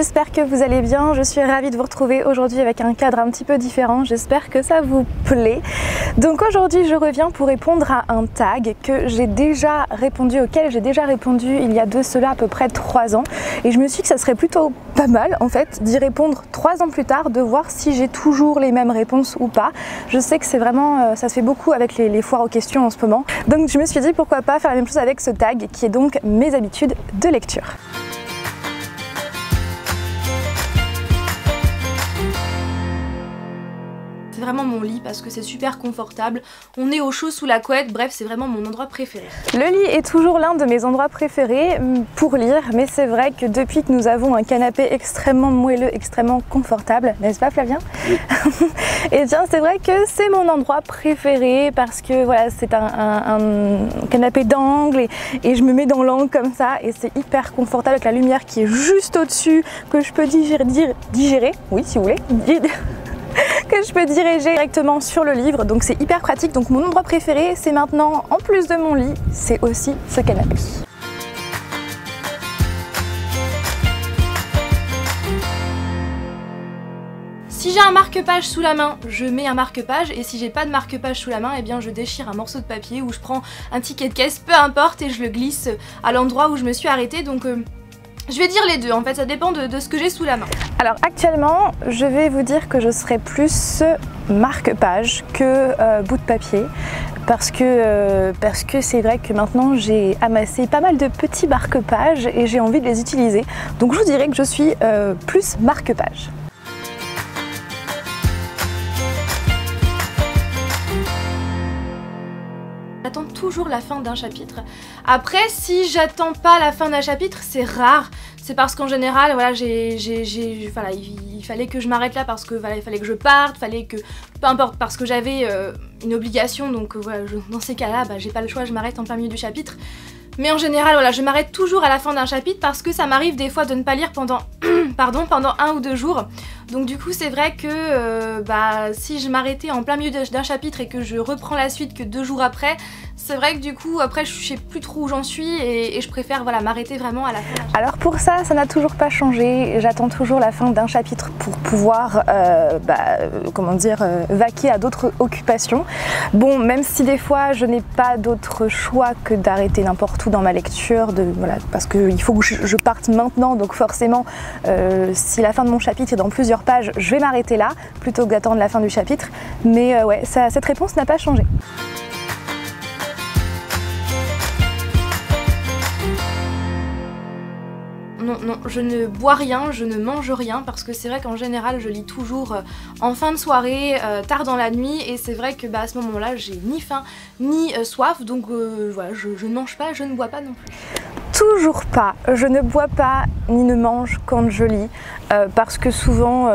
j'espère que vous allez bien. Je suis ravie de vous retrouver aujourd'hui avec un cadre un petit peu différent. J'espère que ça vous plaît. Donc aujourd'hui, je reviens pour répondre à un tag auquel j'ai déjà répondu il y a de cela à peu près 3 ans. Et je me suis dit que ça serait plutôt pas mal en fait d'y répondre 3 ans plus tard, de voir si j'ai toujours les mêmes réponses ou pas. Je sais que c'est vraiment, ça se fait beaucoup avec les foires aux questions en ce moment. Donc je me suis dit pourquoi pas faire la même chose avec ce tag qui est donc mes habitudes de lecture. C'est vraiment mon lit parce que c'est super confortable, on est au chaud sous la couette, bref c'est vraiment mon endroit préféré. Le lit est toujours l'un de mes endroits préférés pour lire, mais c'est vrai que depuis que nous avons un canapé extrêmement moelleux, extrêmement confortable, n'est-ce pas Flavien? Oui. Et bien c'est vrai que c'est mon endroit préféré parce que voilà, c'est un canapé d'angle et je me mets dans l'angle comme ça et c'est hyper confortable avec la lumière qui est juste au-dessus, que je peux digérer, oui si vous voulez, que je peux diriger directement sur le livre, donc c'est hyper pratique. Donc mon endroit préféré, c'est maintenant, en plus de mon lit, c'est aussi ce canapé. Si j'ai un marque-page sous la main, je mets un marque-page, et si j'ai pas de marque-page sous la main, eh bien je déchire un morceau de papier ou je prends un ticket de caisse, peu importe, et je le glisse à l'endroit où je me suis arrêtée. Donc je vais dire les deux, en fait ça dépend de ce que j'ai sous la main. Alors actuellement, je vais vous dire que je serai plus marque-page que bout de papier parce que c'est vrai que maintenant j'ai amassé pas mal de petits marque-pages et j'ai envie de les utiliser. Donc je vous dirais que je suis plus marque-page. J'attends toujours la fin d'un chapitre. Après, si j'attends pas la fin d'un chapitre, c'est rare. C'est parce qu'en général, voilà, voilà, il fallait que je m'arrête là parce que voilà, il fallait que je parte, fallait que, peu importe, parce que j'avais une obligation. Donc voilà, dans ces cas-là, bah, j'ai pas le choix, je m'arrête en plein milieu du chapitre. Mais en général, voilà, je m'arrête toujours à la fin d'un chapitre parce que ça m'arrive des fois de ne pas lire pendant, pendant 1 ou 2 jours. Donc du coup, c'est vrai que bah, si je m'arrêtais en plein milieu d'un chapitre et que je reprends la suite que 2 jours après, c'est vrai que du coup, après, je sais plus trop où j'en suis et je préfère voilà, m'arrêter vraiment à la fin. Alors pour ça n'a toujours pas changé. J'attends toujours la fin d'un chapitre pour pouvoir, comment dire, vaquer à d'autres occupations. Bon, même si des fois, je n'ai pas d'autre choix que d'arrêter n'importe où dans ma lecture, voilà, parce qu'il faut que je parte maintenant, donc forcément, si la fin de mon chapitre est dans plusieurs pages, je vais m'arrêter là, plutôt que d'attendre la fin du chapitre. Mais ouais, cette réponse n'a pas changé. Non, je ne bois rien, je ne mange rien parce que c'est vrai qu'en général je lis toujours en fin de soirée, tard dans la nuit et c'est vrai que bah, à ce moment-là j'ai ni faim ni soif donc voilà, je ne mange pas, je ne bois pas non plus. Toujours pas, je ne bois pas ni ne mange quand je lis parce que souvent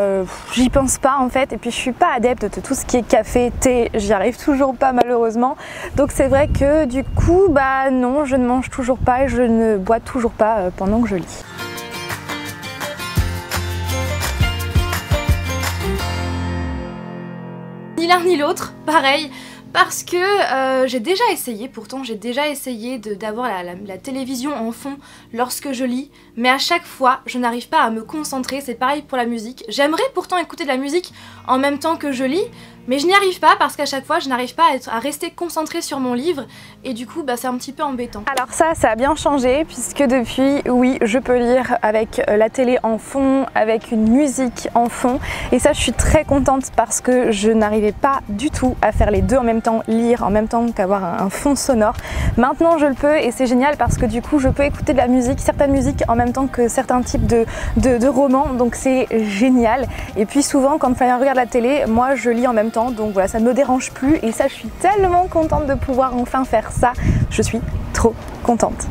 j'y pense pas en fait et puis je suis pas adepte de tout ce qui est café, thé, j'y arrive toujours pas malheureusement. Donc c'est vrai que du coup bah non, je ne mange toujours pas et je ne bois toujours pas pendant que je lis. Ni l'un ni l'autre, pareil, parce que j'ai déjà essayé, pourtant j'ai déjà essayé d'avoir la télévision en fond lorsque je lis, mais à chaque fois je n'arrive pas à me concentrer, c'est pareil pour la musique. J'aimerais pourtant écouter de la musique en même temps que je lis, mais je n'y arrive pas parce qu'à chaque fois je n'arrive pas à rester concentrée sur mon livre et du coup bah, c'est un petit peu embêtant. Alors ça a bien changé puisque depuis, oui, je peux lire avec la télé en fond, avec une musique en fond et ça je suis très contente parce que je n'arrivais pas du tout à faire les deux en même temps, lire en même temps qu'avoir un fond sonore. Maintenant je le peux et c'est génial parce que du coup je peux écouter de la musique, certaines musiques en même temps que certains types de romans, donc c'est génial. Et puis souvent quand Flavien regarde la télé, moi je lis en même temps. Donc voilà, ça ne me dérange plus et ça je suis tellement contente de pouvoir enfin faire ça, je suis trop contente.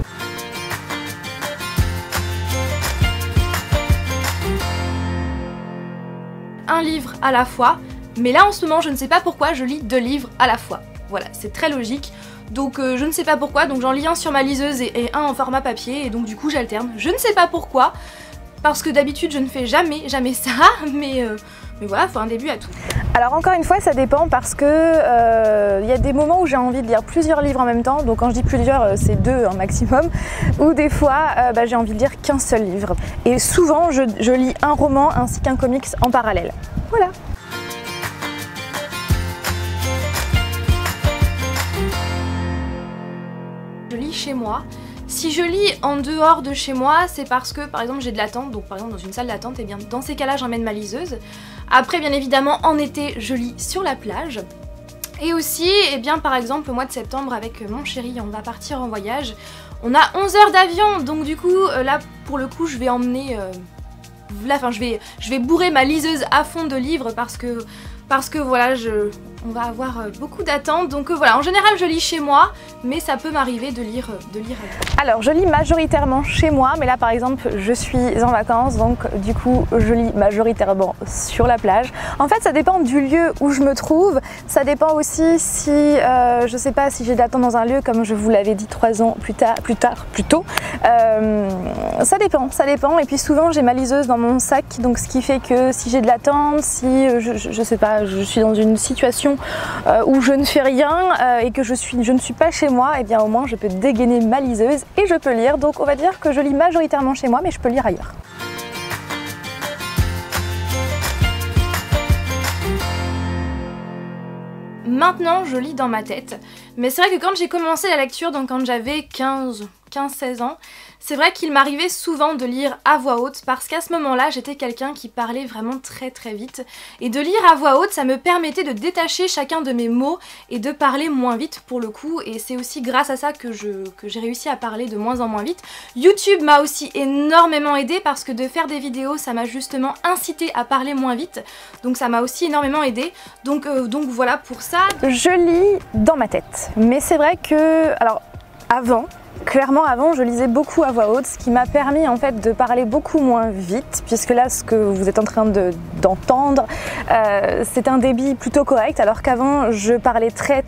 Un livre à la fois, mais là en ce moment je ne sais pas pourquoi je lis 2 livres à la fois. Voilà, c'est très logique. Donc je ne sais pas pourquoi, donc j'en lis un sur ma liseuse et un en format papier et donc du coup j'alterne. Je ne sais pas pourquoi. parce que d'habitude je ne fais jamais ça, mais voilà, faut un début à tout. Alors encore une fois, ça dépend parce que y a des moments où j'ai envie de lire plusieurs livres en même temps, donc quand je dis plusieurs, c'est 2 un maximum, ou des fois j'ai envie de lire qu'un seul livre. Et souvent, je lis un roman ainsi qu'un comics en parallèle. Voilà. Je lis chez moi. Si je lis en dehors de chez moi, c'est parce que par exemple j'ai de l'attente, donc par exemple dans une salle d'attente, et bien dans ces cas-là j'emmène ma liseuse. Après bien évidemment en été je lis sur la plage. Et aussi, et bien par exemple au mois de septembre avec mon chéri on va partir en voyage. On a 11 heures d'avion, donc du coup là pour le coup je vais emmener... je vais bourrer ma liseuse à fond de livres parce que voilà, on va avoir beaucoup d'attentes. Donc voilà, en général je lis chez moi, mais ça peut m'arriver de lire ailleurs. Alors je lis majoritairement chez moi, mais là par exemple je suis en vacances, donc du coup je lis majoritairement sur la plage. En fait ça dépend du lieu où je me trouve, ça dépend aussi si, je sais pas, si j'ai d'attente dans un lieu comme je vous l'avais dit 3 ans plus tôt. Ça dépend, et puis souvent j'ai ma liseuse dans mon sac, donc ce qui fait que si j'ai de l'attente, si je sais pas, je suis dans une situation où je ne fais rien et que je ne suis pas chez moi, et bien au moins je peux dégainer ma liseuse et je peux lire. Donc on va dire que je lis majoritairement chez moi, mais je peux lire ailleurs. Maintenant je lis dans ma tête, mais c'est vrai que quand j'ai commencé la lecture, donc quand j'avais 15-16 ans, c'est vrai qu'il m'arrivait souvent de lire à voix haute parce qu'à ce moment-là j'étais quelqu'un qui parlait vraiment très vite, et de lire à voix haute ça me permettait de détacher chacun de mes mots et de parler moins vite pour le coup, et c'est aussi grâce à ça que j'ai réussi à parler de moins en moins vite. YouTube m'a aussi énormément aidé parce que de faire des vidéos ça m'a justement incité à parler moins vite, donc ça m'a aussi énormément aidé, donc voilà pour ça. Je lis dans ma tête, mais c'est vrai que, alors clairement avant je lisais beaucoup à voix haute, ce qui m'a permis en fait de parler beaucoup moins vite, puisque là ce que vous êtes en train d'entendre c'est un débit plutôt correct, alors qu'avant je parlais très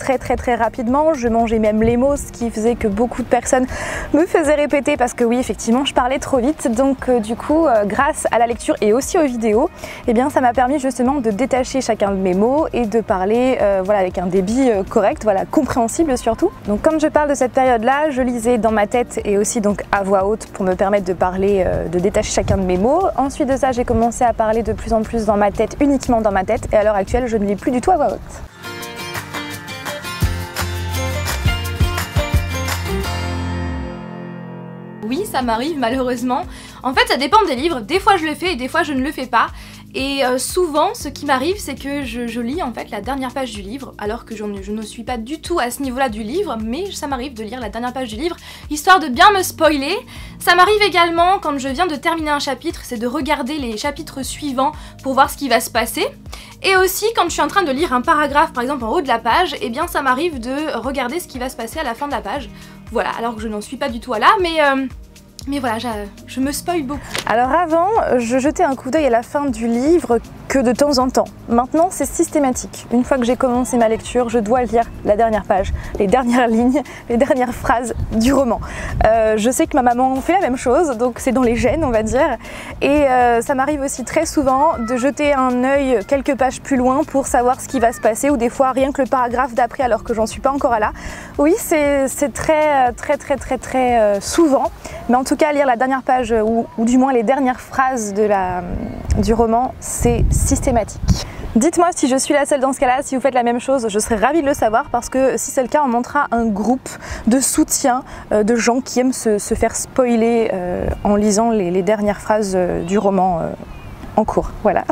rapidement, je mangeais même les mots, ce qui faisait que beaucoup de personnes me faisaient répéter parce que oui effectivement je parlais trop vite. Donc du coup grâce à la lecture et aussi aux vidéos, eh bien ça m'a permis justement de détacher chacun de mes mots et de parler voilà, avec un débit correct, voilà, compréhensible surtout. Donc comme je parle de cette période là, je lisais dans ma tête et aussi donc à voix haute pour me permettre de parler, de détacher chacun de mes mots. Ensuite de ça j'ai commencé à parler de plus en plus dans ma tête, uniquement dans ma tête, et à l'heure actuelle je ne lis plus du tout à voix haute. Oui, ça m'arrive malheureusement. En fait ça dépend des livres, des fois je le fais et des fois je ne le fais pas. Et souvent ce qui m'arrive c'est que je lis en fait la dernière page du livre, alors que je ne suis pas du tout à ce niveau-là du livre, mais ça m'arrive de lire la dernière page du livre, histoire de bien me spoiler. Ça m'arrive également quand je viens de terminer un chapitre, c'est de regarder les chapitres suivants pour voir ce qui va se passer. Et aussi quand je suis en train de lire un paragraphe par exemple en haut de la page, et bien ça m'arrive de regarder ce qui va se passer à la fin de la page. Voilà, alors que je n'en suis pas du tout à là, mais voilà, je me spoil beaucoup. Alors avant, je jetais un coup d'œil à la fin du livre que de temps en temps. Maintenant, c'est systématique. Une fois que j'ai commencé ma lecture, je dois lire la dernière page, les dernières lignes, les dernières phrases du roman. Je sais que ma maman fait la même chose, donc c'est dans les gènes, on va dire. Et ça m'arrive aussi très souvent de jeter un œil quelques pages plus loin pour savoir ce qui va se passer, ou des fois rien que le paragraphe d'après alors que j'en suis pas encore à là. Oui, c'est très souvent. Mais en tout cas, lire la dernière page ou du moins les dernières phrases du roman, c'est systématique. Dites-moi si je suis la seule dans ce cas-là, si vous faites la même chose, je serais ravie de le savoir, parce que si c'est le cas, on montrera un groupe de soutien de gens qui aiment se faire spoiler en lisant les dernières phrases du roman en cours. Voilà.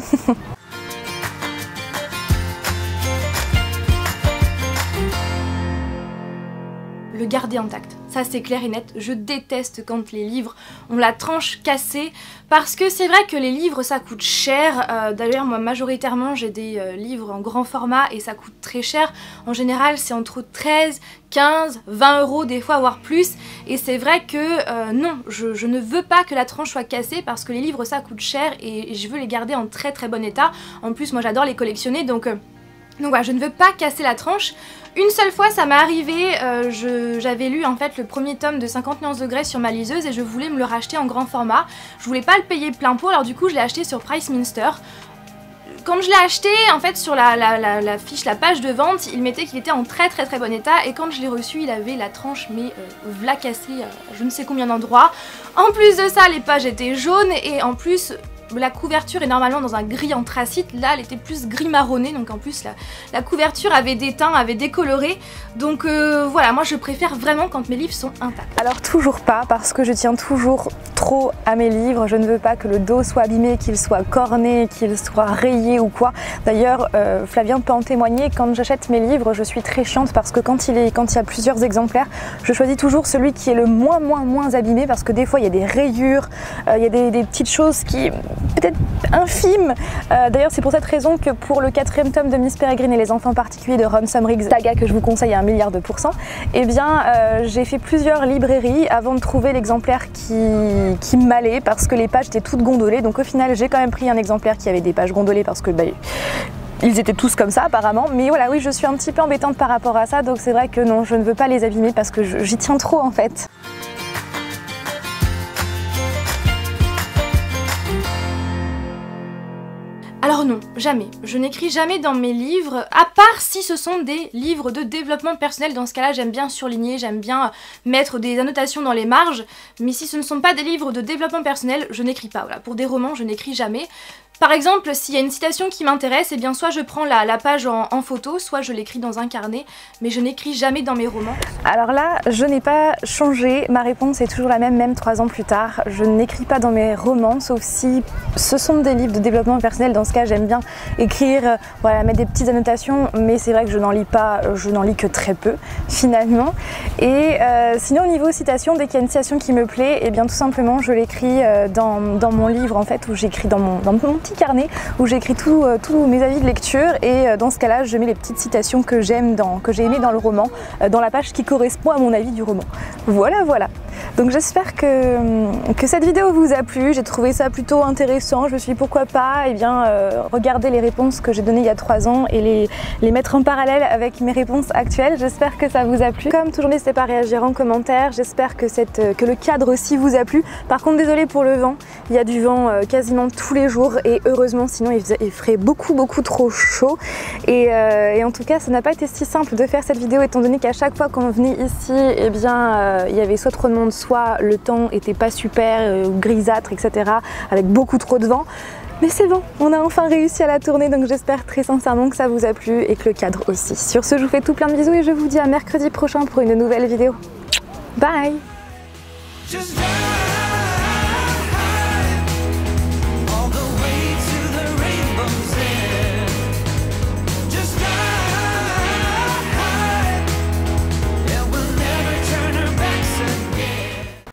Le garder intact, ça c'est clair et net. Je déteste quand les livres ont la tranche cassée, parce que c'est vrai que les livres ça coûte cher. D'ailleurs moi majoritairement j'ai des livres en grand format et ça coûte très cher. En général c'est entre 13, 15, 20 euros des fois, voire plus. Et c'est vrai que non, je ne veux pas que la tranche soit cassée, parce que les livres ça coûte cher et je veux les garder en très bon état. En plus moi j'adore les collectionner, donc Donc voilà, je ne veux pas casser la tranche. Une seule fois ça m'est arrivé, j'avais lu en fait le premier tome de 50 nuances de Grey sur ma liseuse et je voulais me le racheter en grand format. Je voulais pas le payer plein pot, alors du coup je l'ai acheté sur Priceminster. Quand je l'ai acheté, en fait sur la fiche, la page de vente, il mettait qu'il était en très bon état, et quand je l'ai reçu il avait la tranche mais v'là cassée je ne sais combien d'endroits. En plus de ça les pages étaient jaunes et en plus la couverture est normalement dans un gris anthracite, là elle était plus gris marronné, donc en plus la couverture avait déteint, avait décoloré, donc voilà, moi je préfère vraiment quand mes livres sont intacts. Alors toujours pas, parce que je tiens toujours trop à mes livres, je ne veux pas que le dos soit abîmé, qu'il soit corné, qu'il soit rayé ou quoi. D'ailleurs Flavien peut en témoigner, quand j'achète mes livres je suis très chiante parce que quand il y a plusieurs exemplaires, je choisis toujours celui qui est le moins abîmé, parce que des fois il y a des rayures, il y a des petites choses qui peut-être infime. D'ailleurs c'est pour cette raison que pour le 4e tome de Miss Peregrine et les enfants particuliers de Ron Sumriggs, saga que je vous conseille à 1,000,000%, eh bien j'ai fait plusieurs librairies avant de trouver l'exemplaire qui m'allait, parce que les pages étaient toutes gondolées. Donc au final j'ai quand même pris un exemplaire qui avait des pages gondolées parce que ils étaient tous comme ça apparemment, mais voilà, oui, je suis un petit peu embêtante par rapport à ça, donc c'est vrai que non, je ne veux pas les abîmer parce que j'y tiens trop en fait. Alors non, jamais. Je n'écris jamais dans mes livres, à part si ce sont des livres de développement personnel. Dans ce cas-là, j'aime bien surligner, j'aime bien mettre des annotations dans les marges. Mais si ce ne sont pas des livres de développement personnel, je n'écris pas. Voilà. Pour des romans, je n'écris jamais. Par exemple, s'il y a une citation qui m'intéresse, eh bien soit je prends la page en photo, soit je l'écris dans un carnet, mais je n'écris jamais dans mes romans. Alors là, je n'ai pas changé, ma réponse est toujours la même 3 ans plus tard. Je n'écris pas dans mes romans, sauf si ce sont des livres de développement personnel. Dans ce cas, j'aime bien écrire, voilà, mettre des petites annotations, mais c'est vrai que je n'en lis pas, je n'en lis que très peu finalement. Et sinon au niveau citation, dès qu'il y a une citation qui me plaît, eh bien tout simplement je l'écris dans mon livre en fait, où j'écris dans mon petit carnet où j'écris tous mes avis de lecture, et dans ce cas-là je mets les petites citations que j'ai aimées dans le roman, dans la page qui correspond à mon avis du roman. Voilà. Donc j'espère que cette vidéo vous a plu, j'ai trouvé ça plutôt intéressant, je me suis dit pourquoi pas regarder les réponses que j'ai données il y a 3 ans et les mettre en parallèle avec mes réponses actuelles. J'espère que ça vous a plu. Comme toujours, n'hésitez pas à réagir en commentaire, j'espère que le cadre aussi vous a plu. Par contre désolé pour le vent, il y a du vent quasiment tous les jours et heureusement, sinon il ferait beaucoup trop chaud, et en tout cas ça n'a pas été si simple de faire cette vidéo étant donné qu'à chaque fois qu'on venait ici, eh bien il y avait soit trop de monde, soit le temps était pas super, grisâtre, etc. avec beaucoup trop de vent. Mais c'est bon, on a enfin réussi à la tourner, donc j'espère très sincèrement que ça vous a plu et que le cadre aussi. Sur ce, je vous fais tout plein de bisous et je vous dis à mercredi prochain pour une nouvelle vidéo. Bye!